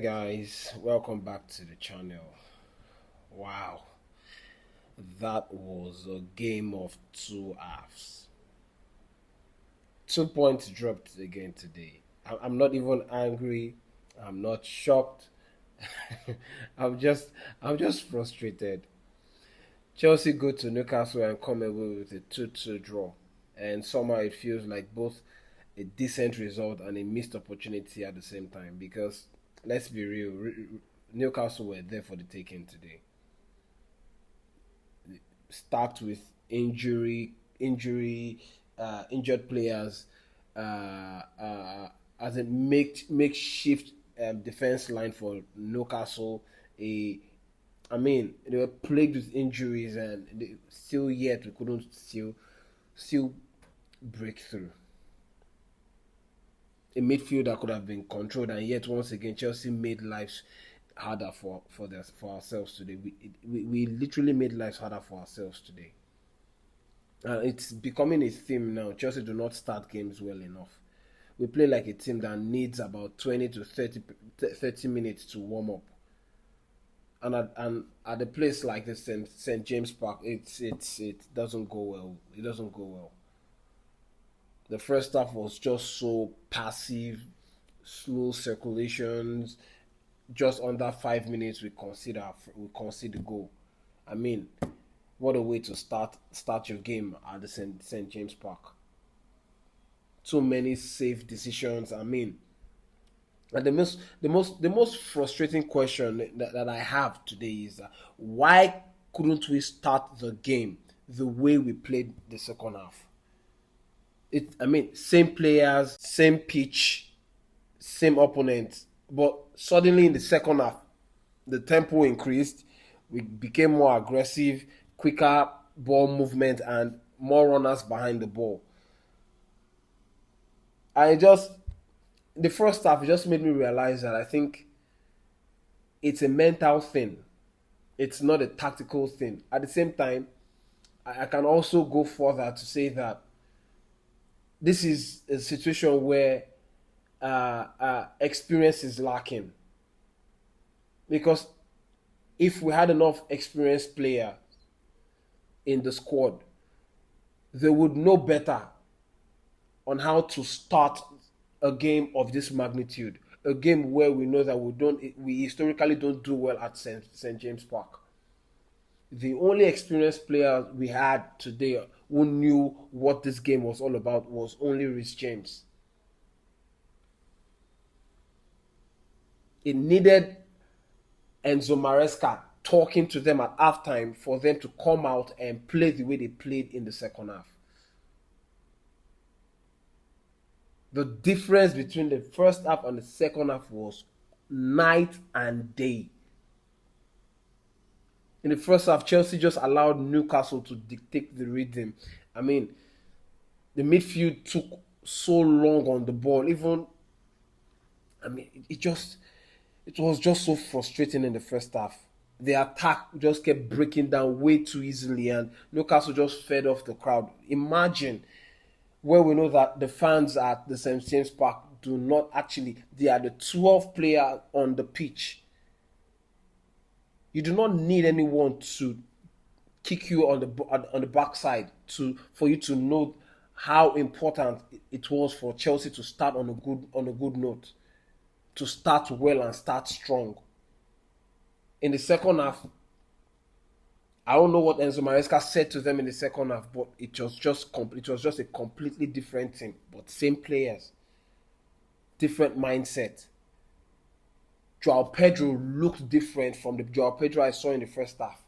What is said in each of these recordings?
guys, welcome back to the channel. Wow, that was a game of two halves. 2 points dropped again today. I'm not even angry. I'm not shocked. I'm just I'm just frustrated. Chelsea go to Newcastle and come away with a 2-2 draw. And somehow it feels like both a decent result and a missed opportunity at the same time because let's be real, Newcastle were there for the taking today. Start with injured players, as a makeshift defense line for Newcastle. A, I mean, they were plagued with injuries, and still yet we couldn't still break through. A midfield that could have been controlled, and yet once again Chelsea made lives harder for ourselves today. We literally made lives harder for ourselves today. It's becoming a theme now. Chelsea do not start games well enough. We play like a team that needs about 20 to 30 minutes to warm up. And at a place like this, St James Park, it doesn't go well. It doesn't go well. The first half was just so passive, slow circulations. Just under 5 minutes, we concede the goal. I mean, what a way to start your game at the St James Park. Too many safe decisions. I mean, and the most frustrating question that I have today is why couldn't we start the game the way we played the second half? Same players, same pitch, same opponent, but suddenly in the second half, the tempo increased. We became more aggressive, quicker ball movement, and more runners behind the ball. I just the first half it just made me realize that I think it's a mental thing. It's not a tactical thing. At the same time, I can also go further to say that this is a situation where experience is lacking. Because if we had enough experienced player in the squad, they would know better on how to start a game of this magnitude. A game where we know that we historically don't do well at St James Park. The only experienced player we had today who knew what this game was all about was only Rhys James. It needed Enzo Maresca talking to them at halftime for them to come out and play the way they played in the second half. The difference between the first half and the second half was night and day. In the first half, Chelsea just allowed Newcastle to dictate the rhythm. I mean, the midfield took so long on the ball. It was just so frustrating in the first half. The attack just kept breaking down way too easily, and Newcastle just fed off the crowd. Imagine where we know that the fans at the St James Park do not actually, they are the 12th player on the pitch. You do not need anyone to kick you on the backside for you to know how important it was for Chelsea to start on a good note, to start well and start strong. In the second half, I don't know what Enzo Maresca said to them in the second half, but it was just a completely different thing. But same players, different mindset. Joao Pedro looked different from the Joao Pedro I saw in the first half.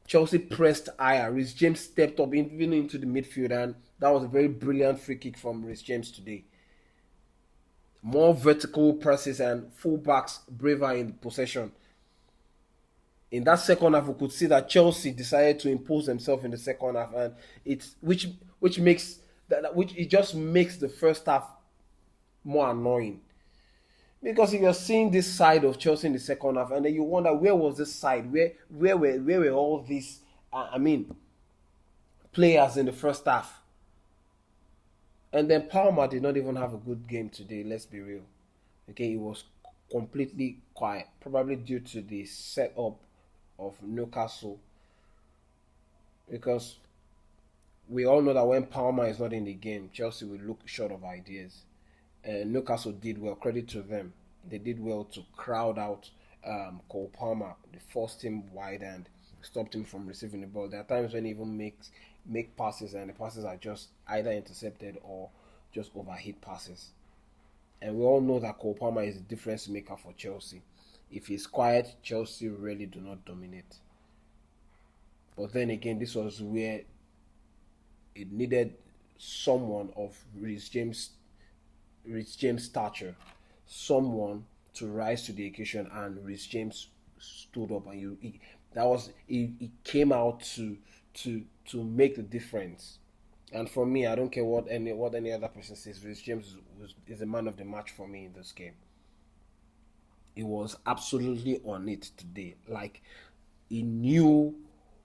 Chelsea pressed higher. Rhys James stepped up even into the midfield, and that was a very brilliant free kick from Rhys James today. More vertical presses and fullbacks braver in possession. In that second half, we could see that Chelsea decided to impose themselves in the second half, and which it just makes the first half more annoying. Because if you're seeing this side of Chelsea in the second half, and then you wonder where was this side, where were all these players in the first half. And then Palmer did not even have a good game today, let's be real. Okay, it was completely quiet, probably due to the setup of Newcastle, because we all know that when Palmer is not in the game, Chelsea will look short of ideas. And Newcastle did well. Credit to them. They did well to crowd out Cole Palmer. They forced him wide and stopped him from receiving the ball. There are times when he even make passes and the passes are just either intercepted or just overhit passes. And we all know that Cole Palmer is a difference maker for Chelsea. If he's quiet, Chelsea really do not dominate. But then again, this was where it needed someone of Rich James' stature, someone to rise to the occasion, and Rich James stood up, and he came out to make the difference. And for me, I don't care what any other person says. Rich James is a man of the match for me in this game. He was absolutely on it today. Like, he knew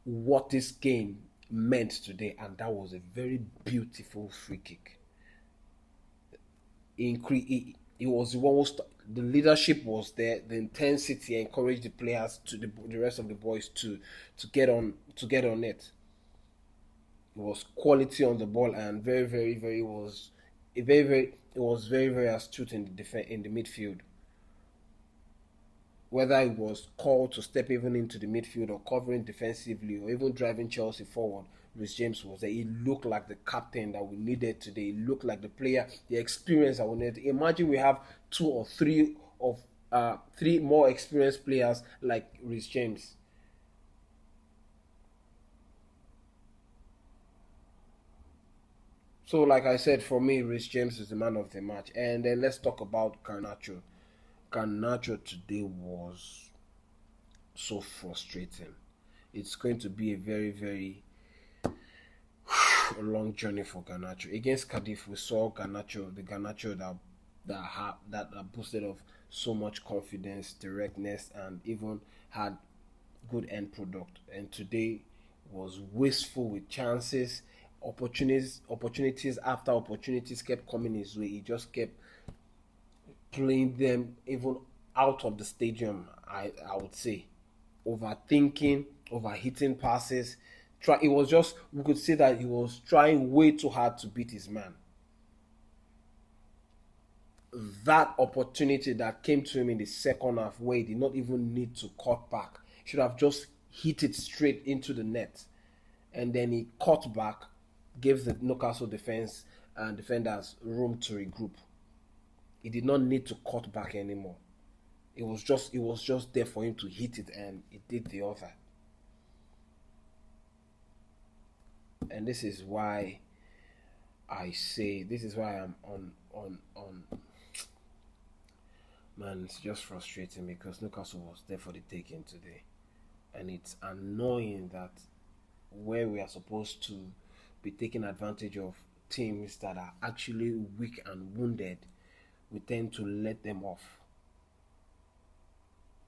what this game meant today, and that was a very beautiful free kick. He was the one the leadership was there, the intensity encouraged the players to the rest of the boys to get on it. It was quality on the ball, and it was very very astute in the midfield. Whether it was called to step even into the midfield or covering defensively or even driving Chelsea forward, Rhys James was there. He looked like the captain that we needed today. He looked like the player, the experience that we needed. Imagine we have three more experienced players like Rhys James. So, like I said, for me, Rhys James is the man of the match. And then let's talk about Garnacho. Garnacho today was so frustrating. It's going to be a very, very long journey for Garnacho. Against Cardiff, we saw the Garnacho that boosted of so much confidence, directness, and even had good end product. And today was wasteful with chances, opportunities after opportunities kept coming his way. He just kept playing them even out of the stadium. I would say overthinking, overhitting passes. It was just, we could see that he was trying way too hard to beat his man. That opportunity that came to him in the second half, where he did not even need to cut back, should have just hit it straight into the net, and then he cut back, gave the Newcastle defense and defenders room to regroup. He did not need to cut back anymore. It was just there for him to hit it, and it did the other. And this is why I'm on man, it's just frustrating because Newcastle was there for the taking today. And it's annoying that where we are supposed to be taking advantage of teams that are actually weak and wounded, we tend to let them off.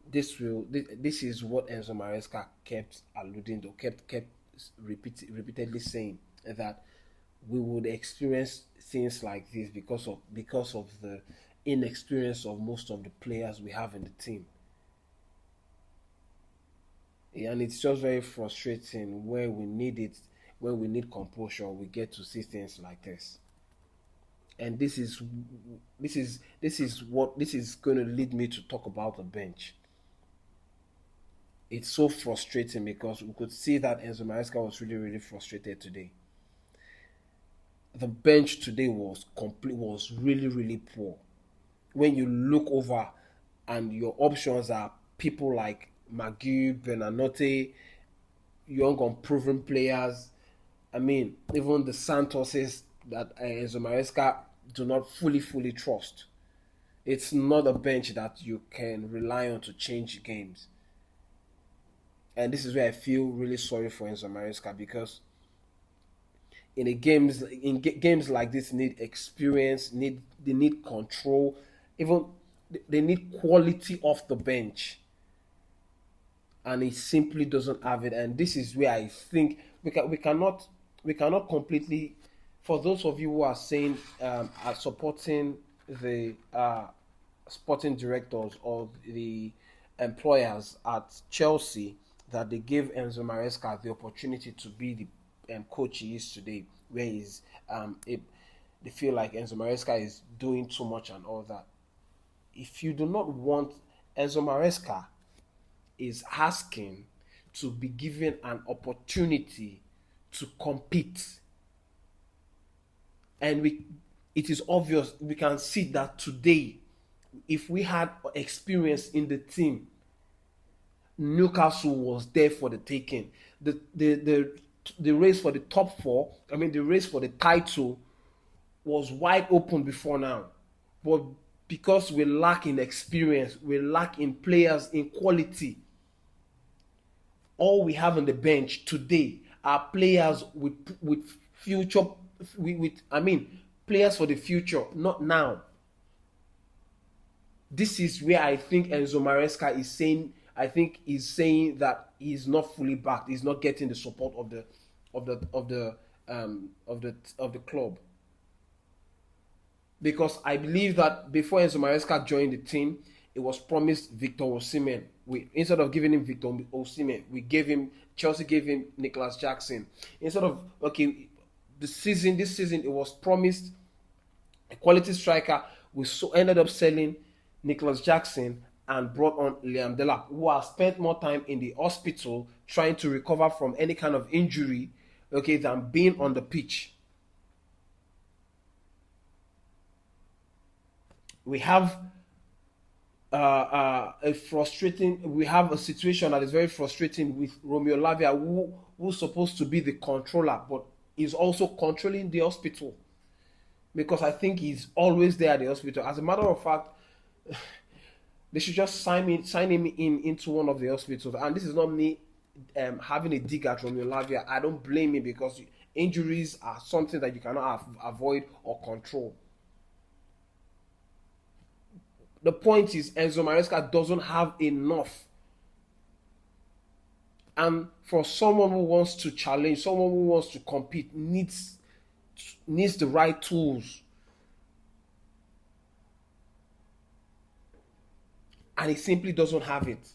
This is what Enzo Maresca kept alluding to, kept repeatedly saying, that we would experience things like this because of the inexperience of most of the players we have in the team. And it's just very frustrating where we need it, when we need composure, we get to see things like this. And this is going to lead me to talk about the bench. It's so frustrating because we could see that Enzo Maresca was really, really frustrated today. The bench today was really, really poor. When you look over and your options are people like Maguire, Benanote, young unproven players. I mean, even the Santoses that Enzo Maresca do not fully trust. It's not a bench that you can rely on to change games. And this is where I feel really sorry for Enzo Maresca, because games like this need experience, they need control, even they need quality off the bench, and he simply doesn't have it. And this is where I think we cannot completely. For those of you who are saying are supporting the sporting directors or the employers at Chelsea that they gave Enzo Maresca the opportunity to be the coach he is today, where they feel like Enzo Maresca is doing too much and all that. If you do not want, Enzo Maresca is asking to be given an opportunity to compete. And it is obvious, we can see that today, if we had experience in the team, Newcastle was there for the taking. The race for the top four, the race for the title was wide open before now. But because we lack in experience, we lack in players in quality, all we have on the bench today are players with future players for the future, not now. This is where I think Enzo Maresca is saying. I think he's saying that he's not fully backed. He's not getting the support of the club. Because I believe that before Enzo Maresca joined the team, it was promised Victor Osimhen. Instead of giving him Victor Osimhen, Chelsea gave him Nicholas Jackson. Instead of this season it was promised a quality striker. We ended up selling Nicholas Jackson and brought on Liam Delap, who has spent more time in the hospital trying to recover from any kind of injury, than being on the pitch. We have a situation that is very frustrating with Romeo Lavia, who's supposed to be the controller, but is also controlling the hospital, because I think he's always there at the hospital. As a matter of fact, they should just sign him into one of the hospitals. And this is not me having a dig at Romeo Lavia. I don't blame him, because injuries are something that you cannot avoid or control. The point is, Enzo Maresca doesn't have enough. And for someone who wants to challenge, someone who wants to compete, needs the right tools. And he simply doesn't have it.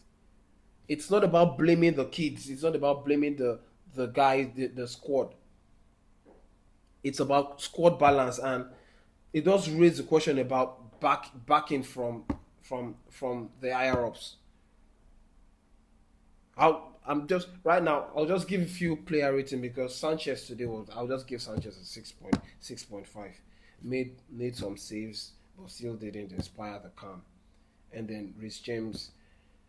It's not about blaming the kids. It's not about blaming the guys, the squad. It's about squad balance, and it does raise the question about backing from the higher ups. I'll just give a few player rating, because Sanchez today I'll just give Sanchez a 6.5. Made some saves, but still didn't inspire the calm. And then Reece James,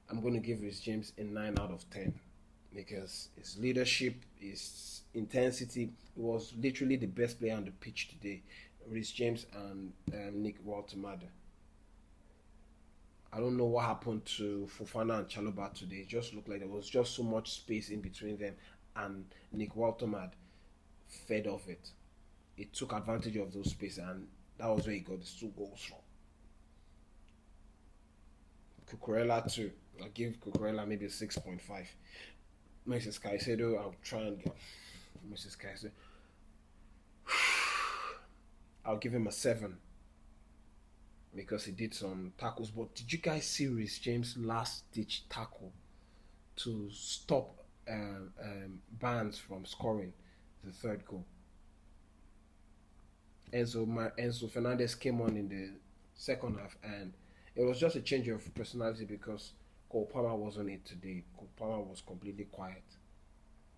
I'm going to give Reece James a 9 out of 10, because his leadership, his intensity, was literally the best player on the pitch today. Reece James and Nick Waltemada. I don't know what happened to Fofana and Chalobah today. It just looked like there was just so much space in between them, and Nick Waltemada fed off it. He took advantage of those spaces, and that was where he got his 2 goals from. Cucurella too. I'll give Cucurella maybe a 6.5. Mrs. Caicedo, I'll try and get Mrs. Caicedo. I'll give him a 7, because he did some tackles. But did you guys see Reece James' last-ditch tackle to stop Barnes from scoring the 3rd goal? Enzo Fernandez came on in the second half, and it was just a change of personality, because Cole Palmer wasn't it today. Cole Palmer was completely quiet.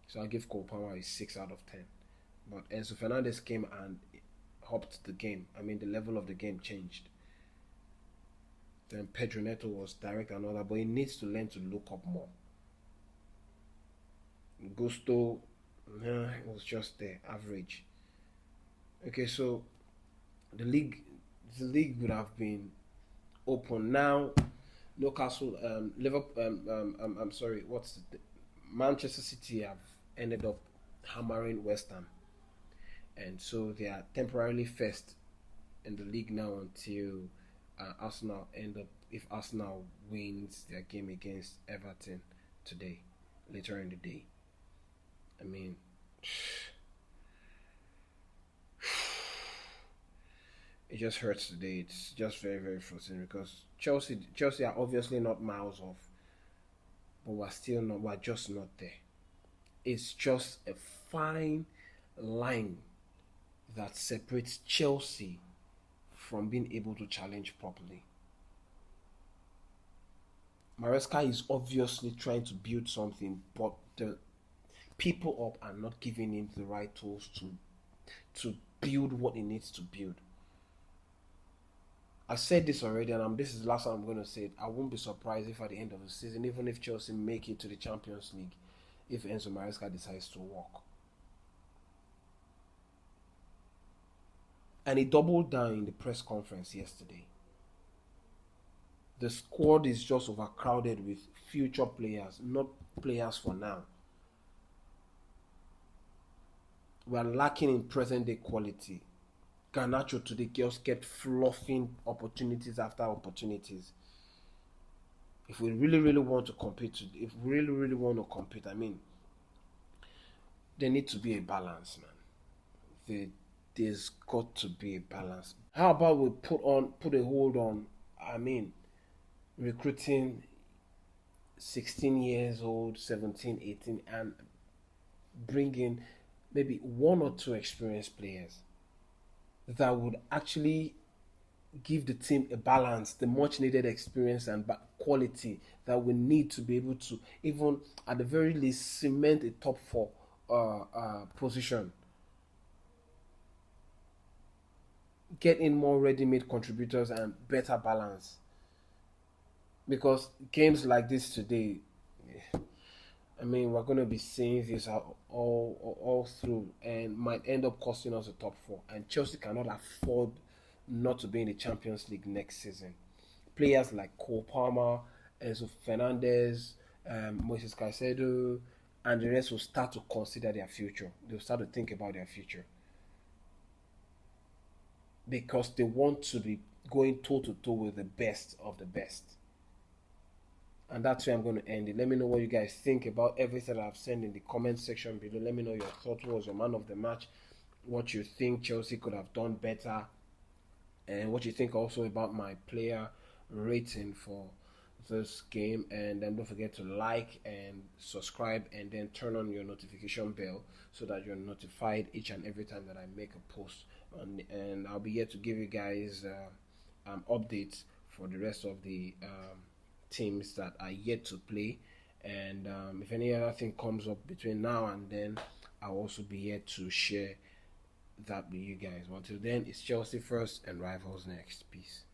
So I'll give Cole Palmer a 6 out of 10. But Enzo Fernandez came and hopped the game. The level of the game changed. Then Pedro Neto was direct and all that, but he needs to learn to look up more. Gusto, it was just there, average. Okay, so the league would have been open now. Newcastle, Liverpool. Manchester City have ended up hammering West Ham, and so they are temporarily first in the league now until Arsenal end up. If Arsenal wins their game against Everton today, later in the day, it just hurts today. It's just very, very frustrating because Chelsea are obviously not miles off, but we're just not there. It's just a fine line that separates Chelsea from being able to challenge properly. Maresca is obviously trying to build something, but the people up are not giving him the right tools to build what he needs to build. I said this already, and this is the last time I'm going to say it. I won't be surprised if at the end of the season, even if Chelsea make it to the Champions League, if Enzo Maresca decides to walk. And he doubled down in the press conference yesterday. The squad is just overcrowded with future players, not players for now. We are lacking in present day quality. Garnacho today just kept fluffing opportunities after opportunities. If we really, really want to compete, I mean, there needs to be a balance, man. There's got to be a balance. How about we put a hold on, recruiting 16 years old, 17, 18, and bring in maybe one or two experienced players that would actually give the team a balance, the much needed experience and quality that we need to be able to, even at the very least, cement a top four position. Get in more ready-made contributors and better balance. Because games like this today, we're going to be seeing this all through and might end up costing us a top four. And Chelsea cannot afford not to be in the Champions League next season. Players like Cole Palmer, Enzo Fernandez, Moises Caicedo, and the rest will start to consider their future. They'll start to think about their future. Because they want to be going toe-to-toe with the best of the best. And that's where I'm going to end it. Let me know what you guys think about everything that I've said in the comment section below. Let me know your thoughts. Who was your man of the match? What you think Chelsea could have done better? And what you think also about my player rating for this game. And then don't forget to like and subscribe and then turn on your notification bell so that you're notified each and every time that I make a post. And I'll be here to give you guys updates for the rest of the teams that are yet to play, and if any other thing comes up between now and then, I'll also be here to share that with you guys. Until then, it's Chelsea first and rivals next. Peace.